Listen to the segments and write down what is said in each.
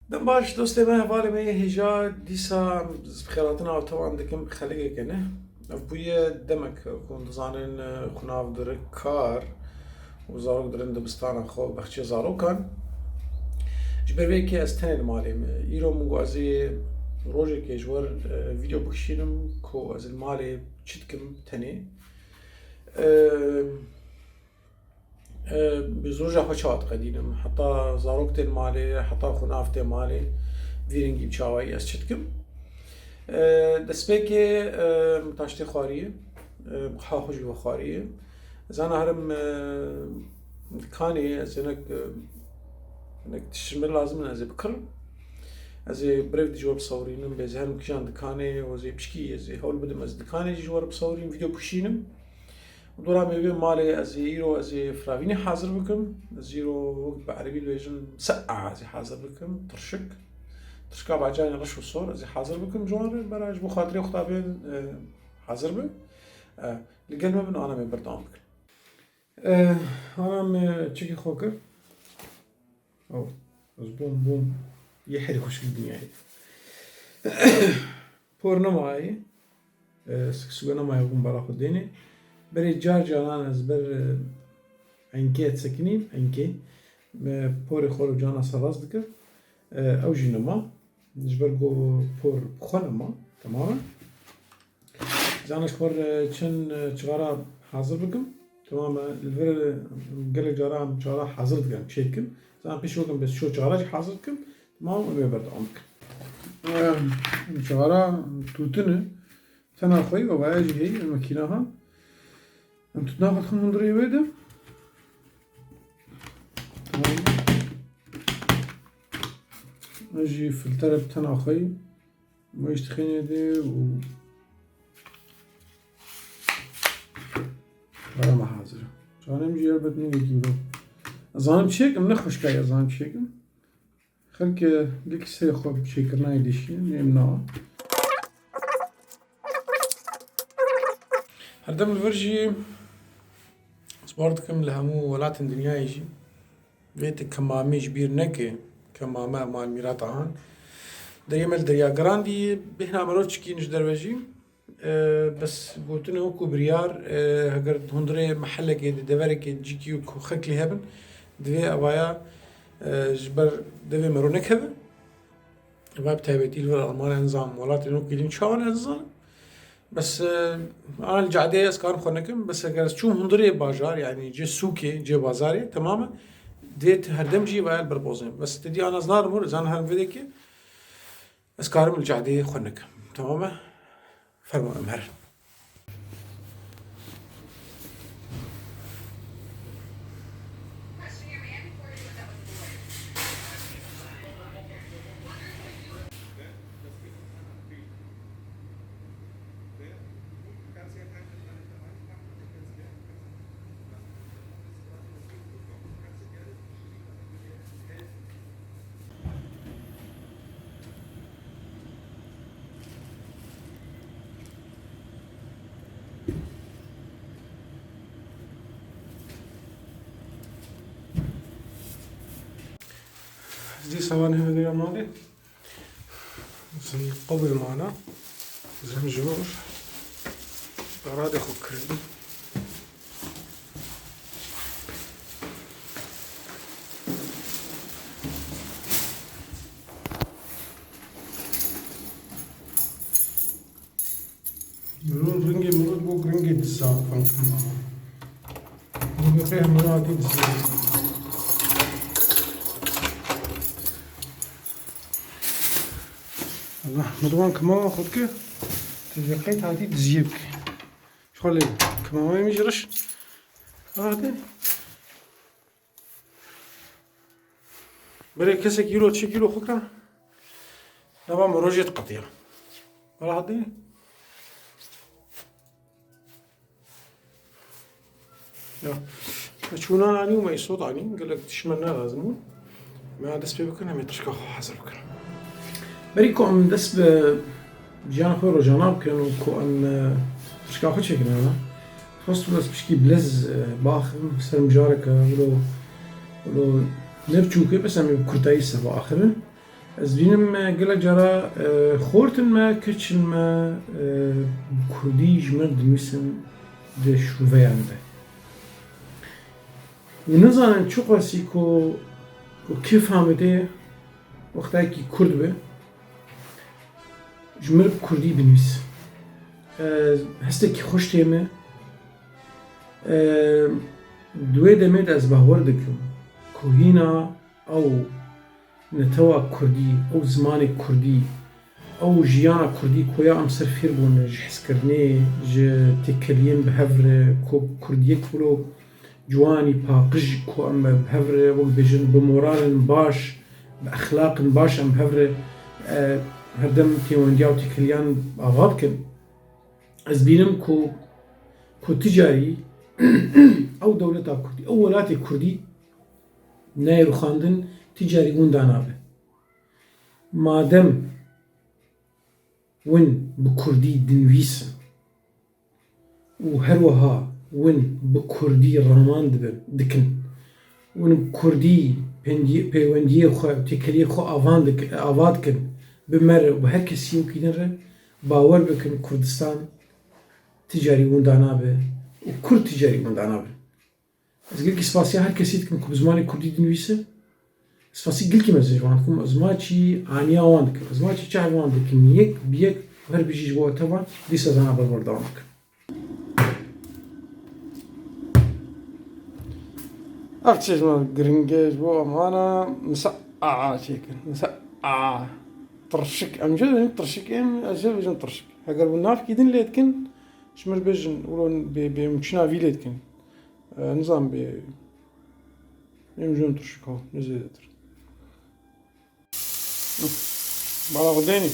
دم باش دوستي ما هفالي مي هجا ديسا بخيراتنا او طبعا دكم خليقة كنه بويا دمك كون زانن خناف در كار وزاروك درن دبستان خو بخشي زارو كان جبر بيكي استنى المالي يرو مو ازي روجي كي جوار فيديو بكشينم كو از المالي تشتكم تاني بزوجة خوشات قدينم حتى زاروك مالي حتى خناف مالي فيرنجي بشاوي از تشتكم دسبيكي متاشتي خارية بخاخوش بخارية زانا هرم كاني از انك تشمل لازم از بكر از بريف دي جوار بصورينم بزهرم كشان دكاني وزي بشكي از هول بدم از دكاني جوار بصورين فيديو بكشينم ودورا ميبين مالي از يرو از فراويني حاضر بكم از يرو وقت بعربي الويجن سقع از حاضر بكم ترشكا بعجاني رش والصور از حاضر بكم جوار براج بو خاطري خطابين حاضر به لقلنا منو انا من بردام بكم انا تشيكي خوكر او از بوم يحري خوش الدنيا بورنا معي سكسوغنا معي يقوم برا خديني بري جار جانان از بر انكي تسكنين انكي بوري خورو جانا سراز دكر او جينما جبر جو بور بخونما تماما زانش خور چن چغارا حاضر بكم تماما الفر قلق جارا چغارا حاضر دكم شيكم زان بيش وكم بس شو چغارا حاضر دكم تماما ومي برد عمك چغارا توتنه تنا خوي وباجي هي الماكينة ها انتو تناخد خمون دري ويدا تمام اجي فلتر بتنا خوي ما يشتخيني دي و ولا ما حاضر جانم جير بدني يجيبه ازانم شيكم نخوش كاي ازانم شيكم خلك لك سي خوب شيكرنا يدشي نيمنا هردم الفرجي سبارتكم لهمو ولات الدنيا يجي بيت كمامي جبير نكي كماما مال ميرات عان دريمل دريا جراندي بهنا مروتشكي نش دروجي بس قلتنا هو كبريار هجر هندري محل كده دفرك جيكيو خكلي هبن دوي أبايا جبر دوي مرونك هبن واب تابتي الور ألمان نظام ولات إنه كلين شاون هالنظام بس أنا الجعدة أسكار خونكم بس أجر شو هندري بازار يعني جي سوكي جي بازاري تماما ديت هردم جي بايل بربوزين بس تدي أنا زنار مور زان هرم فيديكي أسكارم الجعدة خونكم تماما فرما أمهر دي ثواني هذي يا مالي زي قبل معنا زنجور برادي خكرين مرود رنجي مرود بوك رنجي دزاق فانكم مرود فيه مرادي دزاق مدوان كما خدك تلقيت هذه تزيبك شغل لي كما ما يجرش هذا بري كسا كيلو تشي كيلو خكرا نبا مروجية قطيع ولا هذي يا شونا عني وما يصوت عني قال لك تشملنا لازمون ما دس بيكون هم يتركوا حاضر بكره بريكم دس بجانا خير جناب كانوا كو ان تشكا خد شكل انا فاست بس بشكي بلز باخر سر مجارك ولو نبچوكي بس هم كرتاي سبا اخر Ez bînim gelek cara xortin me keçin me Kurdî ji min dinivîsin di şûveyan de. Û nizanin çi qasî ku kê famidê wextekî Kurd be ji min bi Kurdî binivîs. Hestekî xweş tê me di wê demê de ez bawer dikim ku hîna ew netewa Kurdî, ew zimanê Kurdî, ew jiyana Kurdî ku ya em ser fêr bûne ji hezkirinê, ji têkiliyên bi hev re ku Kurdiyek biro ciwanî paqij ku em bi hev re wek bêjin bi moralên baş, bi exlaqên baş em bi hev re herdem pêwendiya û têkiliyan ava bikin. Ez bînim ku ti carî ew dewleta Kurdî, ew welatê Kurdî nayê rûxandin ti carî wenda nabe. Madem win bi Kurdî dinivîsin û her wiha win bi Kurdî raman dikin, win bi Kurdî peywendiyê xwe, têkiliyê xwe ava dikin bi me re û bi her kesî wekî re, bawer bikin Kurdistan ti carî wenda nabe û Kurd ti carî wenda nabe. Ez gelekî spasiya her kesî dikim ku bi zimanê Kurdî dinivîse. Spasî gelekî me ji wan dikim, ez maçî aniya wan dikim, ez maçî çavê wan dikim, yek bi yek her bijî ji bo te wan dîsa zana berdewam dikim. Ev çeşme giring e ji bo em hana misa çêkin, misa tirşik, em jê dibêjin tirşik êm, ez jê dibêjim tirşik. Eger bi navkî din lê dikin, ji min bêjin bê mûçina vî lê dikin. Nizam bê êm jî tirşik o, ne zêdetir. Bala xwedênî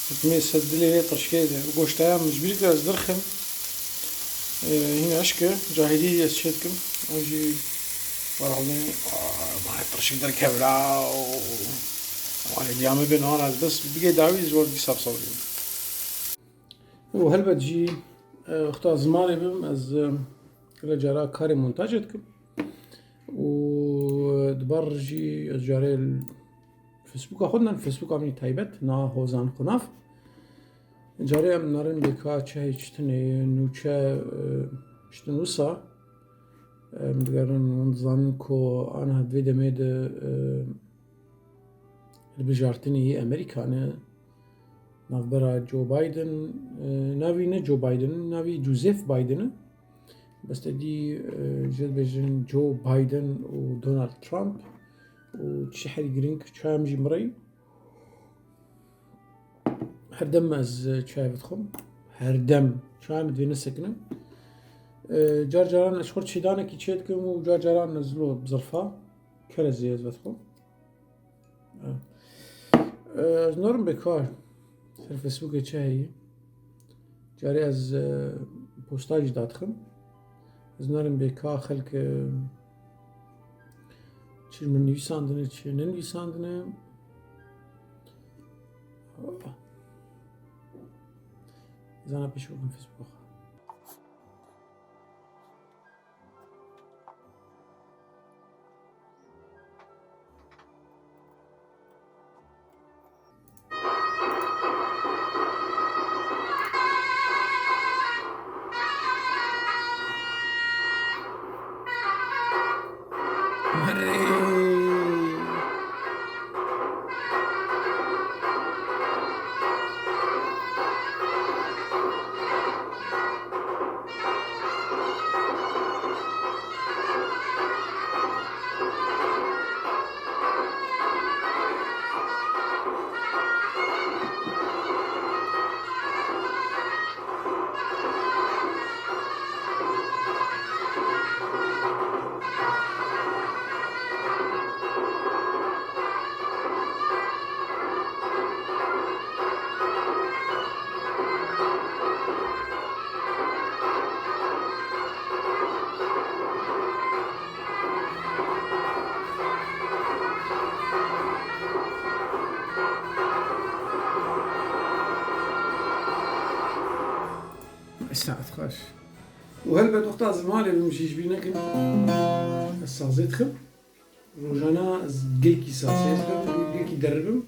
hikmê seddilê lê tirşikê de goştaya min ji bîrî ez dirxim hîn eşk e cahilî ez çê dikim ew jî bala xwedênî mane tirşik derkevra û wan ê diyamê bê nihan ez bes bigê dawî ji wan dîsa bisawirînim. û helbet jî heta zimanê bim ez gelek cara karê montacê dikim û dibar jî ez carê Facebooka xwe din Facebooka min taybet na Hozan Xunav. Carê em narin bêka çehê çitinê nûçe çitin wisa em digerin hûn dizanin ku aniha divê demê de li bijartinê Amerîkanê navbera Joe Biden navî ne Joe Biden navî Joseph Biden e bes tedî jê dibêjin Joe Biden û Donald Trump û çi herî giring çayam jî mirayî herdem ez çay dixwim herdem çayam divê nesekinim car caran ez xwe çêdanekî çê dikim û car caran ez bi zirfa kerezê ez vedixwim ez narim bêkar ser Facebookê çi heye carê ez posta jî dadixim ez narim bêka xelk çi min nivîsandine çi nenivîsandine zana pêş bikim Facebooka. استعد خاش وهلبت وقتها زماني بمشيش بينك السازيت خم روجانا قلكي سازيت خم دربم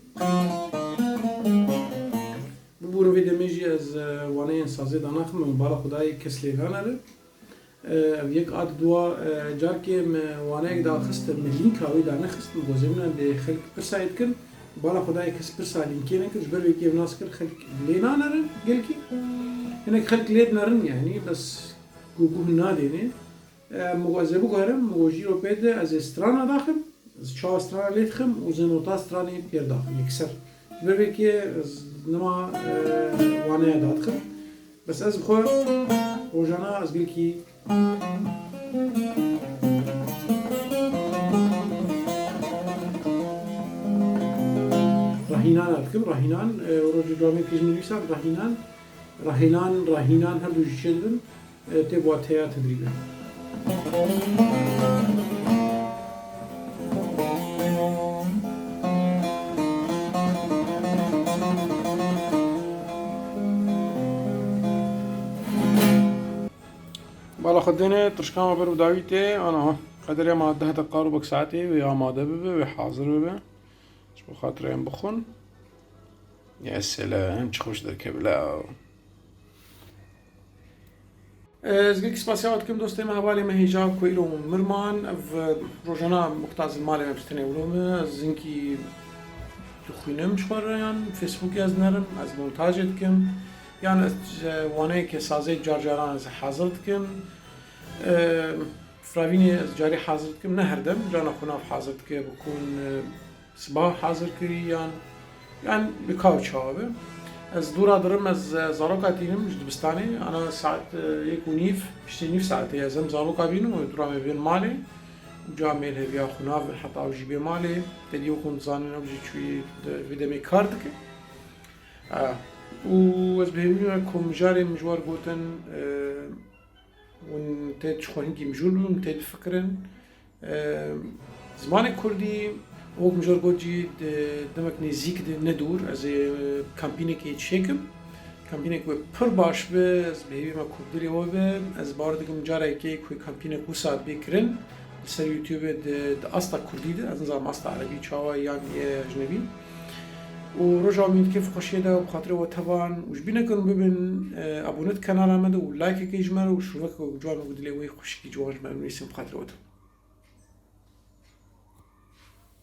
ببورو في دمجي از وانه سازه داناخم من بالا خدای کسلیگان اره یک عاد دوا جار که وانه دا خست ملین کاوی دا نخست مگوزمنا ده خلق پرساید کن بالا خدای کس پرسا لینکی نکن جبر ویکی وناس کن خلق لینا نرن گل کی هناك خلق لید نرن يعني بس گوگو نادینه مغازبو گارم مغوجی رو پیده از استرانا داخل از چه استرانا لید خم و زنوتا استرانی پیر داخل یکسر جبر ویکی از نما وانه داد خم بس از بخور روزانه از گل کی راهینان ارکم راهینان روزی جامعه پیش می‌نویسم راهینان هر دو جیشدن تبواتها تدریبه بالا خديني ترشكام برو داويتي انا قدر ما ده تقاربك ساعتي ويا ما دبه وحاضر ببه شو خاطر ين بخون يا سلام خوش دركب لا زگی سپاسیات کم دوستی ما حوالی مهیجا کویلو مرمان و روزانه مقتاز المالی مبستنی ولومه زنکی خوینم شوارن فیسبوکی از نرم از مونتاجت کم یعنی وانه که سازه جارجاران از حاضرت کم فراوینی از جاری حاضرت کم نه هردم جانا خناف حاضرت که بکن صباح حاضر کری یعنی بکاو چاوه از دورا درم از زاروکا تینم دبستانی انا ساعت 1:30 بشتي ساعتي ازم زاروكا بينم ودورا مبين مالي وجامل هبيا خناف حتى وجيبي مالي تديو كون زانن وجي شوي فيدمي كارتك و از بهمي كوم جاري مجوار قوتن ون تد شخوهنكي مجولون تد فكرن زمان كردي وقت مجرد گویی دمک نزدیک ندور از کمپینی که چکم کمپینی که پر باش به از بهیمی ما کردی و به از باردگم جاری که کوی کمپینی کوسات بیکرن سر یوتیوب اصلا کردی ده از نظام اصلا عربی چاوا یا اجنبی و رجع مید که خوشیده و بخاطر و توان وش بینه کن ببین ابونت کانال آمده و لایک که اجماع و شروع که جوان مقدلی و خوشی جوان من میسیم بخاطر و